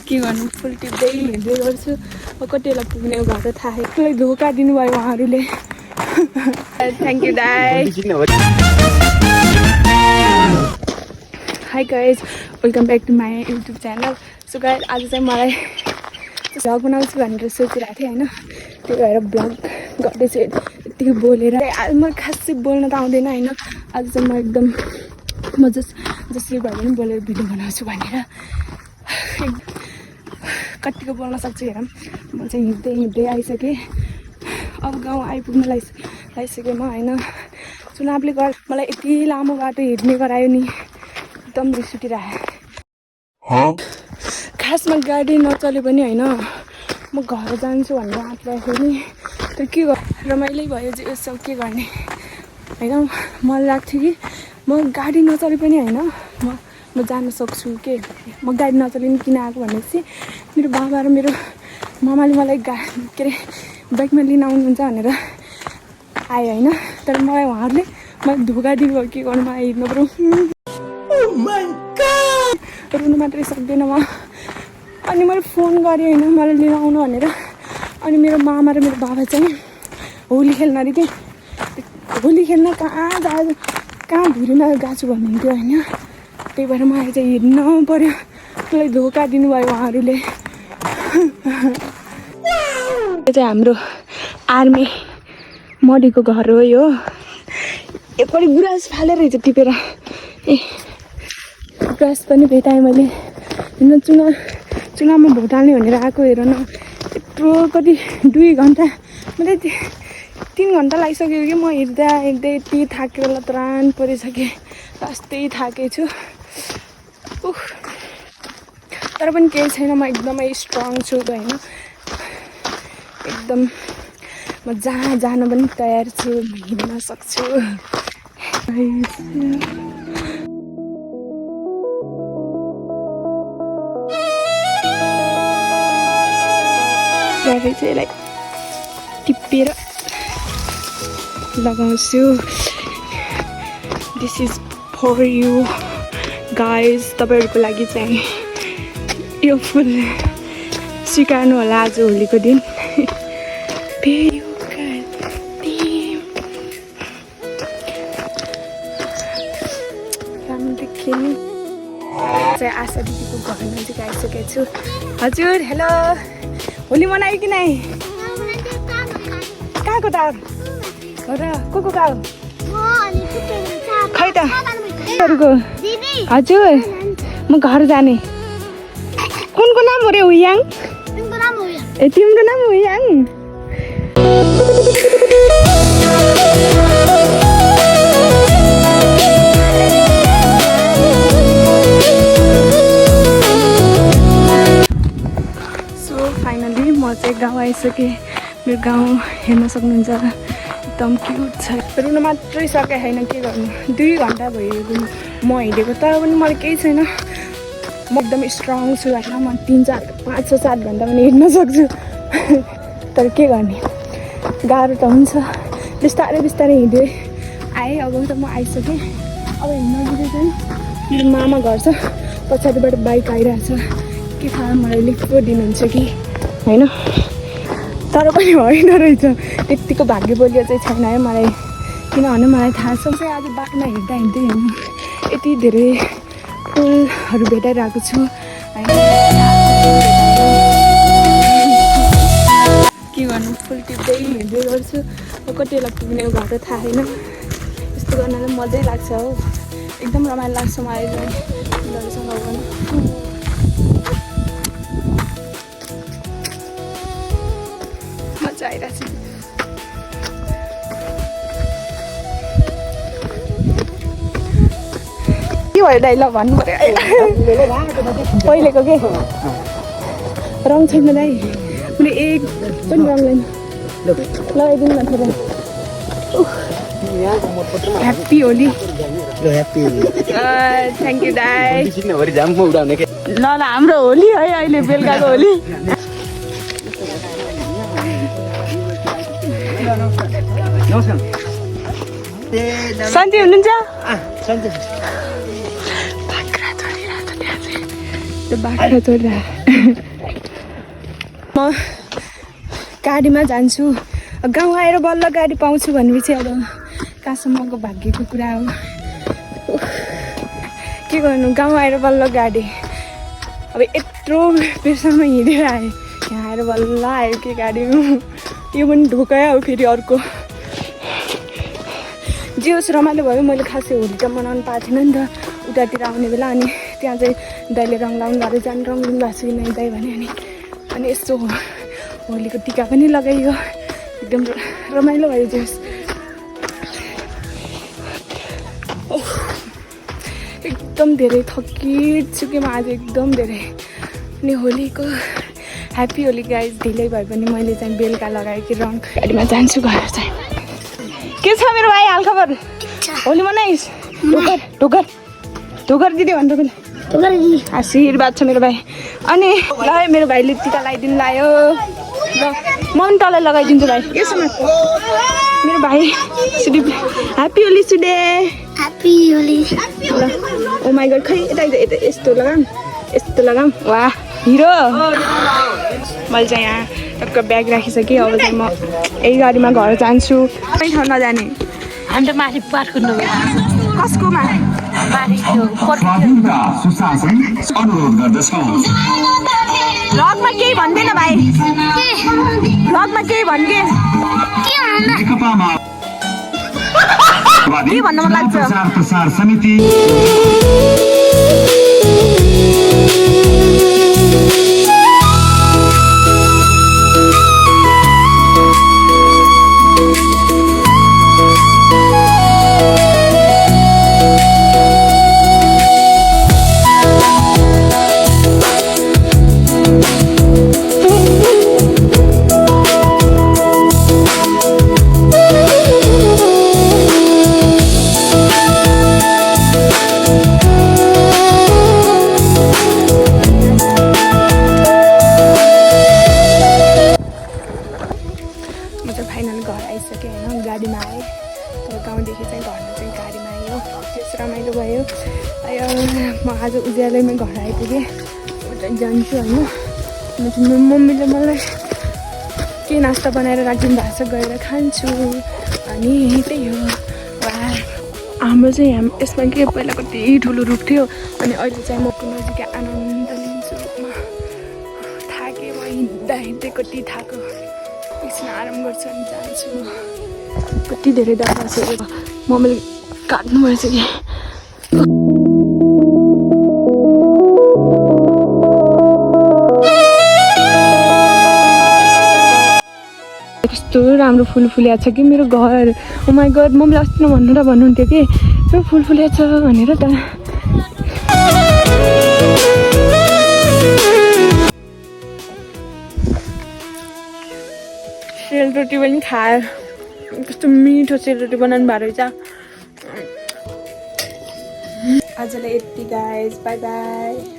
के गर्नु फुल टिप्दै हिँड्दै गर्छु कति बेला पुग्ने भएको थाहा एक्लै धोका दिनुभयो उहाँहरूले थ्याङ्क यू दाइ hi guys welcome back to my YouTube channel so guys आज चाहिँ मलाई भ्लग बनाउँछु भनेर सोचिरहेको थिएँ होइन त्यही भएर भ्लग गर्दैछु यति बोलेर म खासै बोल्न त आउँदैन होइन आज चाहिँ म एकदम म जसरी भए पनि बोलेर भिडियो बनाउँछु भनेर कतिको बोल्न सक्छु हेरौँ म चाहिँ हिँड्दै आइसकेँ अब गाउँ आइपुग्न लागिसकेँ म होइन चुनावले गर्दा मलाई यति लामो बाटो हिँड्ने गरायो नि एकदम रिस उठिरहेको खासमा गाडी नचले पनि होइन म घर जान्छु भनेर आँटिरहेको नि तर के रमाइलो भयो जे यसो के गर्ने होइन मलाई लाग्थ्यो कि म गाडी नचले पनि होइन म जान सक्छु के म गाडी नचले पनि किन आएको भनेपछि मेरो बाबा र मेरो मामाले मलाई के अरे बाइकमा लिन आउनुहुन्छ भनेर आयो होइन तर मलाई उहाँहरूले मलाई धोका दिनुभयो के गर्नु म हिँड्नु पऱ्यो रुनु मात्रै सक्दैन म अनि मैले फोन गरेँ होइन मलाई लिन आउनु भनेर अनि मेरो मामा र मेरो बाबा चाहिँ होली खेल्न अरे कि होली खेल्न कहाँ धुरीमा गएको छु भन्नुहुन्थ्यो होइन त्यही भएर मलाई चाहिँ हिँड्न पऱ्यो मलाई धोका दिनुभयो उहाँहरूले यो चाहिँ हाम्रो आर्मी मडीको घर हो यो एकपल्ट गुराँस फालेर रहेछ टिपेर ए गुराँस पनि भेटाएँ मैले होइन चुनावमा भोट हाल्ने भनेर आएको हेर न यत्रो कति 2 घन्टा मैले 3 घन्टा लागिसक्यो कि म हिँड्दा यति थाकेर लत्रान परिसकेँ लास्टै थाकेछु तर पनि केही छैन म एकदमै स्ट्रङ छु होइन एकदम म जहाँ जान पनि तयार छु हिँड्न सक्छु चाहिँ यसलाई टिपेर लगाउँछु this is for you guys तपाईँहरूको लागि चाहिँ यो फुल स्वीकार्नु होला आज होलीको दिन चाहिँ आशा दिदीको घर नजिक आइसकेको छु हजुर हेलो होली मनायो कि नै कहाँको त हो र को गएको खै त हजुर म घर जाने कुनको नाम हो रे हुयाङ ए तिम्रो नाम हुयाङ म चाहिँ गाउँ आइसकेँ मेरो गाउँ हेर्न सक्नुहुन्छ एकदम क्युट छ रुन मात्रै सकेँ छैन के गर्नु 2 घन्टा भयो म हिँडेको तर पनि मलाई केही छैन म एकदम स्ट्रङ छु होइन म 3-4-5-7 घन्टा पनि हिँड्न सक्छु तर के गर्ने गाह्रो त हुन्छ बिस्तारै हिँड्दै आएँ अब त म आइसकेँ अब हिँड्न चाहिँ मेरो मामा घर छ पछाडिबाट बाइक आइरहेछ के थाहा मलाई लिफ्टको दिनुहुन्छ कि होइन तर पनि होइन रहेछ त्यत्तिको भाग्य बोलियो चाहिँ छैन है मलाई किनभने मलाई थाहा छ चाहिँ आज बाटोमा हिँड्दै हेर्नु यति धेरै फुलहरू भेटाइरहेको छु होइन के गर्नु फुल टिप्दै हिँड्दै गर्छु कति बेला पुग्ने भएको थाहा छैन यस्तो गर्नलाई मजै लाग्छ हो एकदम रमाइलो लाग्छ मलाई चाहिँ उनीहरूसँग गर्नु आइरहेको छु के भयो दाइ ल भन्नु पऱ्यो पहिलेको के रङ छैन दाइ मैले एक पनि रङ छैन लगाइदिनु न थोरै ह्याप्पी होली थ्याङ्क यू दाइ ल हाम्रो होली है अहिले बेलुकाको होली सन्चै हुनुहुन्छ? त्यो बाख्रा चोरेर म गाडीमा जान्छु। गाउँ आएर बल्ल गाडी पाउँछु भनेपछि अब कहाँसम्मको भाग्यको कुरा हो। के गर्नु, गाउँ आएर बल्ल गाडी। अब यत्रो बेरसम्म हिँडेर आएँ, यहाँ आएर बल्ल आयो कि गाडी। यो पनि ढोका हो फेरि अर्को। जे होस् रमाइलो भयो। मैले खासै होली त मनाउनु पाएको थिइनँ नि त उतातिर आउने बेला। अनि त्यहाँ चाहिँ दाइले रङ लाउनु गरेर जानु, रङ लिनु भएको छु कि नै दाइ भने। अनि यस्तो होलीको टिका पनि लगाइयो। एकदम रमाइलो भयो। जे होस् एकदम धेरै थकित छु कि म आज एकदम धेरै। अनि होलीको ह्याप्पी होली गाइज। ढिलै भए पनि मैले चाहिँ बेलुका लगाएँ कि रङ। गाडीमा जान्छु घर चाहिँ। के छ मेरो भाइ हालखबर? होली मनाइस्? ढोकर ढोकर दिदी भन्नु पहिला। आशीर्वाद छ मेरो भाइ। अनि ल मेरो भाइले टिका लगाइदिनु लायो। ल म पनि तँलाई लगाइदिन्छु भाइ। के छ मेरो भाइ? सुदीप ह्याप्पी होली सुडे। ह्याप्पी होली। ल ओ माई गड, खै यता यस्तो लगाऊँ, यस्तो लगाऊँ। वाह हिरो। मैले चाहिँ यहाँ टक्क ब्याग राखिसकेँ। अब चाहिँ म यही गाडीमा घर जान्छु। कहीँ ठाउँ नजाने। हामी त माथि पार्क गर्नु कसकोमा? भ्लगमा केही भन्दैन भाइ। भ्लगमा केही भन्के के भन्न मन लाग्छ? प्रसार समिति फाइनल घर आइसकेँ होइन। गाडीमा आएँ। तर गाउँदेखि चाहिँ घरमा चाहिँ गाडीमा आयो। त्यस रमाइलो भयो। म आज उज्यालैमा घर आइपुगेँ। जान्छु होइन। मेरो मम्मीले मलाई के नास्ता बनाएर राखिदिनु भएको छ, गएर खान्छु। अनि त्यही हो। हाम्रो चाहिँ यसमा के पहिला कति ठुलो रुख थियो। अनि अहिले चाहिँ म नजिकै आनन्द लिन्छु। थाकेँ म हिँड्दै कति थाको। एकछिन आराम गर्छु अनि जान्छु। कति धेरै दादा छ। मम्मीले काट्नु भएछ कि। कस्तो राम्रो फुल फुलेको छ कि मेरो घर। ओ माई गड, मम्मीले अस्ति भन्नुहुन्थ्यो कि यो फुल फुलेको छ भनेर त। सेलरोटी पनि खायो। कस्तो मिठो सेलरोटी बनाउनु भएको रहेछ। आजलाई यति गाइज, बाई बाई।